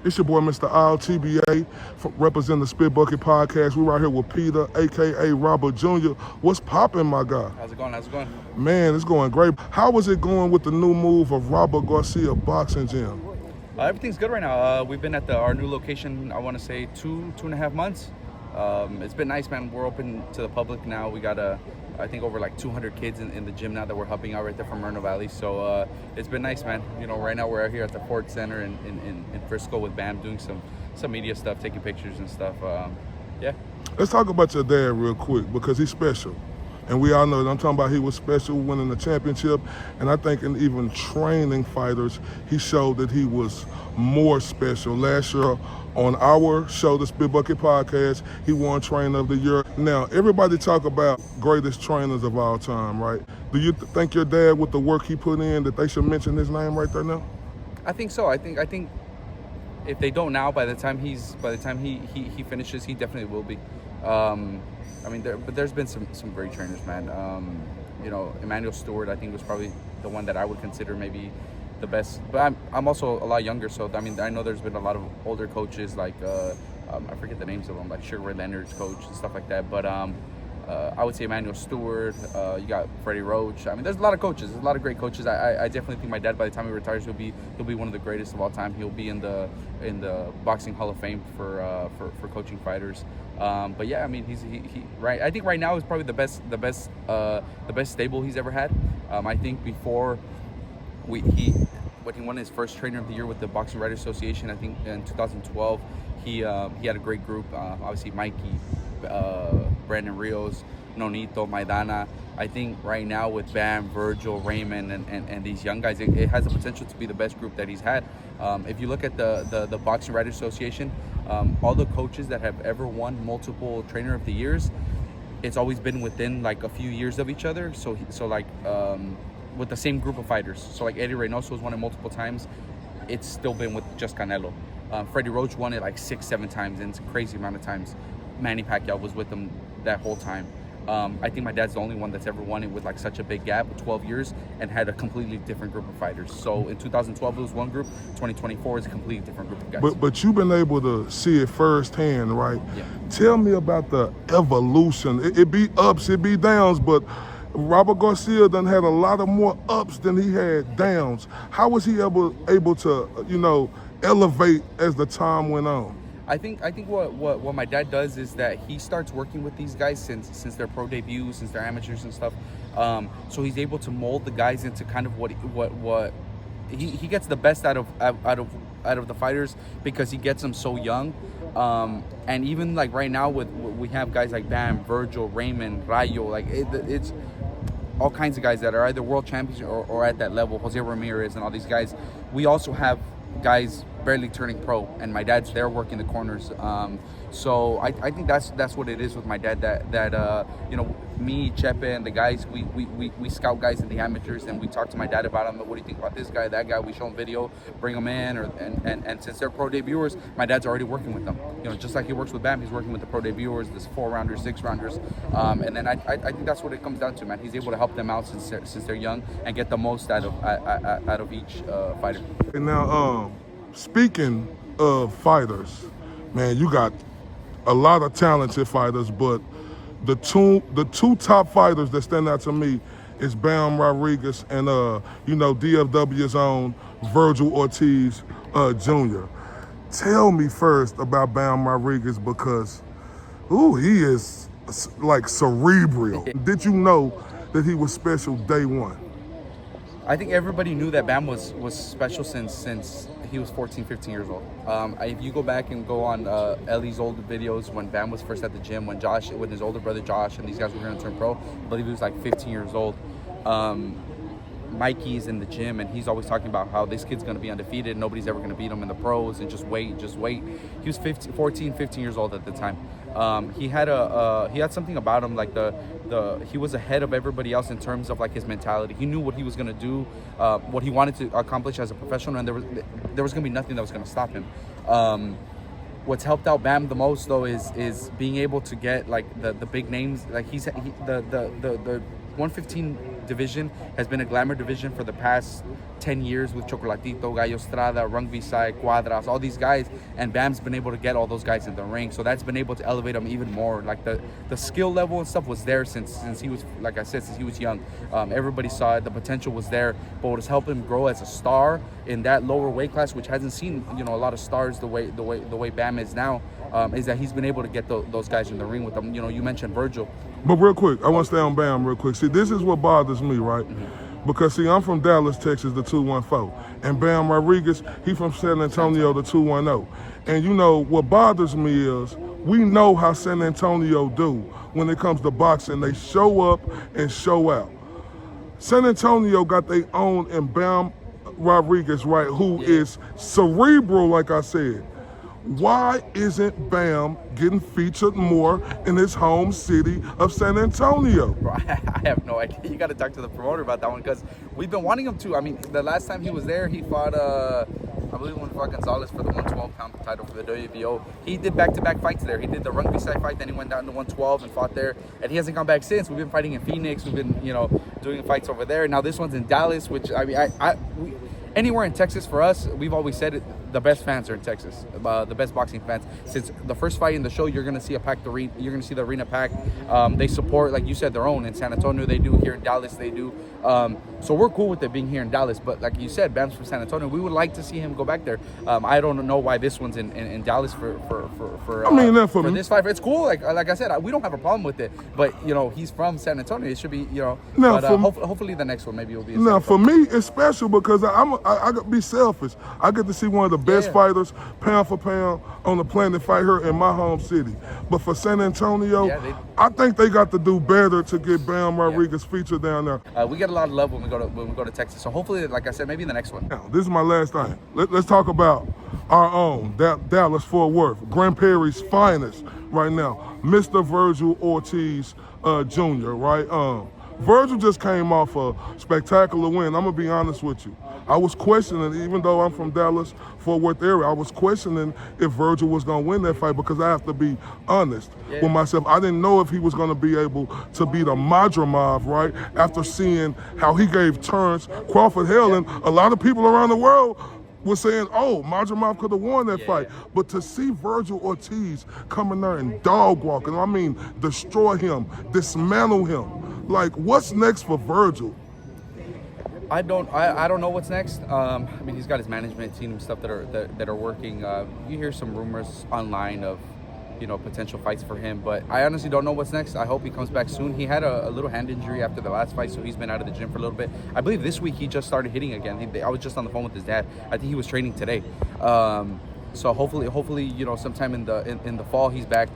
It's your boy, Mr. IOTBA, representing the Spit Bucket Podcast. We're right here with Pita, a.k.a. Robert Jr. What's poppin', my guy? How's it going? How's it going? Man, it's going great. How is it going with the new move of Robert Garcia Boxing Gym? Everything's good right now. We've been at our new location, I want to say, two and a half months. It's been nice, man. We're open to the public now. We got I think over like 200 kids in the gym now that we're helping out right there from Moreno Valley. So it's been nice, man. You know, right now we're out here at the Ford Center in Frisco with Bam, doing some media stuff, taking pictures and stuff. Yeah. Let's talk about your dad real quick, because he's special. And we all know that I'm talking about he was special winning the championship. And I think in even training fighters, he showed that he was more special. Last year on our show, the Spit Bucket Podcast, he won Trainer of the Year. Now, everybody talk about greatest trainers of all time, right? Do you think your dad, with the work he put in, that they should mention his name right there now? I think so. I think if they don't now, by the time he finishes, he definitely will be. I mean, there's been some great trainers, man. You know, Emmanuel Stewart, I think, was probably the one that I would consider maybe the best. But I'm also a lot younger, so I mean, I know there's been a lot of older coaches, like I forget the names of them, like Sugar Ray Leonard's coach and stuff like that. But I would say Emmanuel Stewart. You got Freddie Roach. I mean, there's a lot of coaches. There's a lot of great coaches. I definitely think my dad, by the time he retires, he'll be one of the greatest of all time. He'll be in the Boxing Hall of Fame for coaching fighters. But yeah, I mean, he right. I think right now is probably the best stable he's ever had. I think before when he won his first Trainer of the Year with the Boxing Writers Association, I think in 2012, he had a great group. Obviously, Mikey, Brandon Rios, Nonito, Maidana. I think right now with Bam, Virgil, Raymond, and these young guys, it has the potential to be the best group that he's had. If you look at the Boxing Writers Association, all the coaches that have ever won multiple Trainer of the Years, it's always been within like a few years of each other. So with the same group of fighters. So like Eddie Reynoso has won it multiple times. It's still been with just Canelo. Freddie Roach won it like 6-7 times, and it's a crazy amount of times. Manny Pacquiao was with him that whole time. I think my dad's the only one that's ever won it with like such a big gap, 12 years, and had a completely different group of fighters. So in 2012 it was one group, 2024 is a completely different group of guys. But you've been able to see it firsthand, right? Yeah. Tell me about the evolution. It be ups, it be downs, but Robert Garcia done had a lot of more ups than he had downs. How was he able to, you know, elevate as the time went on? I think what my dad does is that he starts working with these guys since their pro debuts, since they're amateurs and stuff. So he's able to mold the guys into kind of what he gets the best out of the fighters, because he gets them so young. And even like right now we have guys like Bam, Virgil, Raymond, Rayo, like it's all kinds of guys that are either world champions or at that level. Jose Ramirez and all these guys. We also have guys barely turning pro, and my dad's there working the corners. So I think that's what it is with my dad. That you know, me, Chepe, and the guys, we scout guys in the amateurs, and we talk to my dad about them. What do you think about this guy, that guy? We show them video, bring them in, and since they're pro debuters, my dad's already working with them. You know, just like he works with Bam, he's working with the pro debuters, this 4-rounders, 6-rounders, and then I think that's what it comes down to, man. He's able to help them out since they're young and get the most out of each fighter. And now, speaking of fighters, man, you got a lot of talented fighters, but the two top fighters that stand out to me is Bam Rodriguez and you know, DFW's own Vergil Ortiz Jr. Tell me first about Bam Rodriguez, because he is like cerebral. Did you know that he was special day one? I think everybody knew that Bam was special since he was 14, 15 years old. If you go back and go on Ellie's old videos when Bam was first at the gym, when his older brother Josh and these guys were going to turn pro, I believe he was like 15 years old. Mikey's in the gym, and he's always talking about how this kid's going to be undefeated. Nobody's ever going to beat him in the pros, and just wait. He was 14, 15 years old at the time. He had something about him, like he was ahead of everybody else in terms of like his mentality. He knew what he was going to do, what he wanted to accomplish as a professional, and there was going to be nothing that was going to stop him. What's helped out Bam the most, though, is being able to get like the big names. Like the 115 division has been a glamour division for the past 10 years with Chocolatito, Gallo Estrada, Rung Visay, Cuadras, all these guys, and Bam's been able to get all those guys in the ring. So that's been able to elevate him even more. Like the skill level and stuff was there since he was, like I said, since he was young. Everybody saw it. The potential was there, but what has helped him grow as a star in that lower weight class, which hasn't seen a lot of stars the way Bam is now, is that he's been able to get those guys in the ring with them. You mentioned Virgil. But real quick, I want to stay on Bam real quick. See, this is what bothers me, right? Because, see, I'm from Dallas, Texas, the 214. And Bam Rodriguez, he from San Antonio, the 210. And, what bothers me is we know how San Antonio do when it comes to boxing. They show up and show out. San Antonio got their own and Bam Rodriguez, right, who is cerebral, like I said. Why isn't Bam getting featured more in his home city of San Antonio? Bro, I have no idea. You got to talk to the promoter about that one because we've been wanting him to. I mean, the last time he was there, he fought, I believe, when he fought Gonzalez for the 112-pound title for the WBO. He did back-to-back fights there. He did the Rung Visay fight, then he went down to 112 and fought there. And he hasn't gone back since. We've been fighting in Phoenix. We've been, doing fights over there. Now this one's in Dallas, which, I mean, anywhere in Texas for us, we've always said it, the best fans are in Texas, the best boxing fans. Since the first fight in the show, you're going to see a packed arena. You're going to see the arena packed. They support, like you said, their own. In San Antonio, they do. Here in Dallas, they do. So we're cool with it being here in Dallas. But like you said, Bam's from San Antonio. We would like to see him go back there. I don't know why this one's in Dallas for this fight. It's cool. Like I said, we don't have a problem with it. But he's from San Antonio. It should be hopefully the next one maybe will be. Now for me, it's special because I got to be selfish. I get to see one of the best fighters, pound for pound, on the planet fight here in my home city. But for San Antonio, I think they got to do better to get Bam Rodriguez featured down there. We get a lot of love when we go to Texas. So hopefully, like I said, maybe the next one. Now, this is my last thing. Let's talk about our own Dallas Fort Worth, Grand Prairie's finest right now, Mr. Virgil Ortiz Jr. Right? Virgil just came off a spectacular win. I'm gonna be honest with you. I was questioning, even though I'm from Dallas, Fort Worth area, I was questioning if Virgil was gonna win that fight because I have to be honest with myself. I didn't know if he was gonna be able to beat a Madrimov, right? After seeing how he gave turns Crawford hell, and a lot of people around the world was saying, oh, Madrimov could have won that fight. But to see Virgil Ortiz come in there and dog walking, I mean, destroy him, dismantle him. Like, what's next for Virgil? I don't know what's next. I mean, he's got his management team and stuff that are working. You hear some rumors online of, potential fights for him, but I honestly don't know what's next. I hope he comes back soon. He had a little hand injury after the last fight, so he's been out of the gym for a little bit. I believe this week he just started hitting again. I was just on the phone with his dad. I think he was training today. So hopefully, sometime in the fall he's back.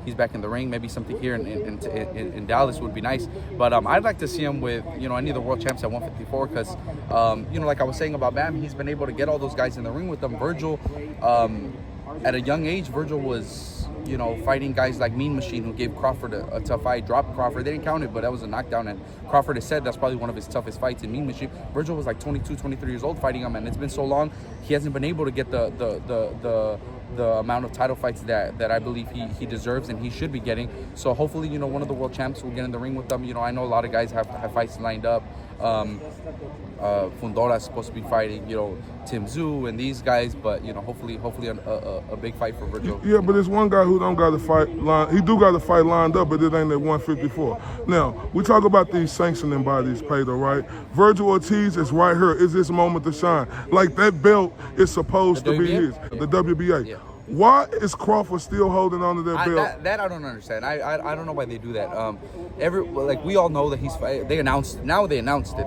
He's back in the ring. Maybe something here in Dallas would be nice. But I'd like to see him with any of the world champs at 154 because like I was saying about Bam, he's been able to get all those guys in the ring with them. Virgil, at a young age, Virgil was fighting guys like Mean Machine, who gave Crawford a tough fight, dropped Crawford. They didn't count it, but that was a knockdown. And Crawford has said that's probably one of his toughest fights in Mean Machine. Virgil was like 22, 23 years old fighting him, and it's been so long, he hasn't been able to get the amount of title fights that I believe he deserves and he should be getting. So hopefully, one of the world champs will get in the ring with them. I know a lot of guys have fights lined up. Fundora is supposed to be fighting, Tim Tszyu and these guys, but hopefully a big fight for Virgil. Yeah, but there's one guy who don't got to fight line. He do got to fight lined up, but it ain't at 154. Now we talk about these sanctioning bodies, Pita, right? Virgil Ortiz is right here. Is his moment to shine? Like that belt is supposed to be his. The WBA. Yeah. Why is Crawford still holding on to that belt? That I don't understand. I don't know why they do that. We all know that he's fighting. They announced it.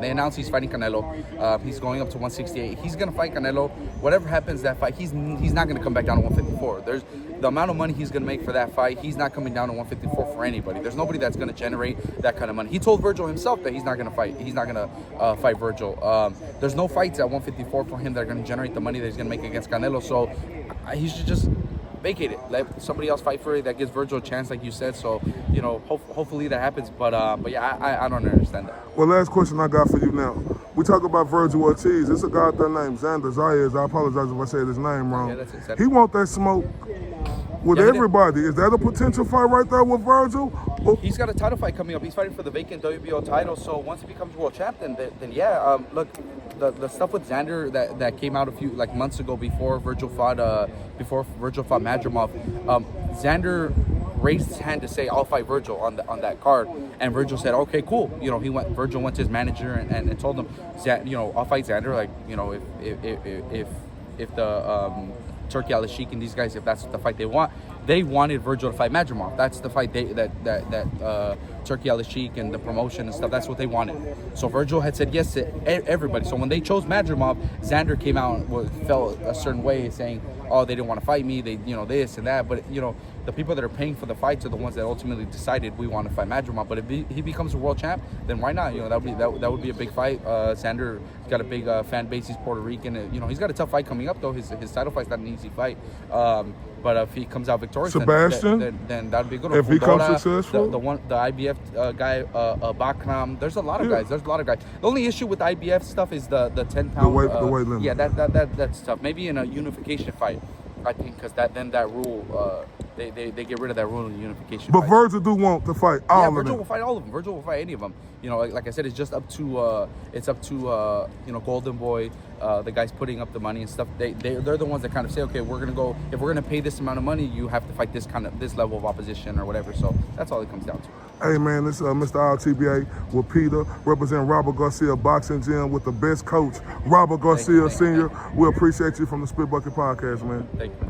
They announced he's fighting Canelo. He's going up to 168. He's gonna fight Canelo. Whatever happens that fight, he's not gonna come back down to 154. There's the amount of money he's gonna make for that fight. He's not coming down to 154 for anybody. There's nobody that's gonna generate that kind of money. He told Virgil himself that he's not gonna fight. He's not gonna fight Virgil. There's no fights at 154 for him that are gonna generate the money that he's gonna make against Canelo. So he should just vacate it. Let somebody else fight for it. That gives Virgil a chance, like you said. So, hopefully that happens. But yeah, I don't understand that. Well, last question I got for you now. we talk about Vergil Ortiz. It's a guy there named Xander Zayas. I apologize if I said his name wrong. Yeah, that's it. He want that smoke with everybody. Is that a potential fight right there with Vergil? He's got a title fight coming up. He's fighting for the vacant WBO title. So once he becomes world champ, then yeah. Look, the stuff with Xander that came out a few months ago before Virgil fought Madrimov. Xander raised his hand to say, "I'll fight Virgil on that card," and Virgil said, "Okay, cool." You know, Virgil went to his manager and told him, "I'll fight Xander. Like, you know, if the Turkey Al-Sheikh and these guys, if that's the fight they want." They wanted Virgil to fight Madrimov. That's the fight that Turkey Al-Sheikh and the promotion and stuff, that's what they wanted. So Virgil had said yes to everybody. So when they chose Madrimov, Xander came out and felt a certain way, saying, "Oh, they didn't want to fight me. They, this and that." But the people that are paying for the fights are the ones that ultimately decided we want to fight Madrimov. But if he becomes a world champ, then why not? That would be a big fight. Xander's got a big fan base. He's Puerto Rican. He's got a tough fight coming up though. His title fight's not an easy fight. But if he comes out victorious, Sebastian, then that'd be a good one. If he comes successful, the IBF guy, Bakram. There's a lot of guys. The only issue with IBF stuff is the 10-pound. The weight limit. Yeah, that's tough. Maybe in a unification fight, I think, because that rule. They get rid of that rule in the unification. But fight. Virgil do want to fight all of them. Virgil will fight all of them. Virgil will fight any of them. Like I said, it's just up to Golden Boy, the guys putting up the money and stuff. They're the ones that kind of say, okay, if we're gonna pay this amount of money, you have to fight this level of opposition or whatever. So that's all it comes down to. Hey man, this is Mr. IOTBA with Pita, representing Robert Garcia Boxing Gym with the best coach, Robert Garcia Sr. We appreciate you from the Spit Bucket Podcast, man. Thank you.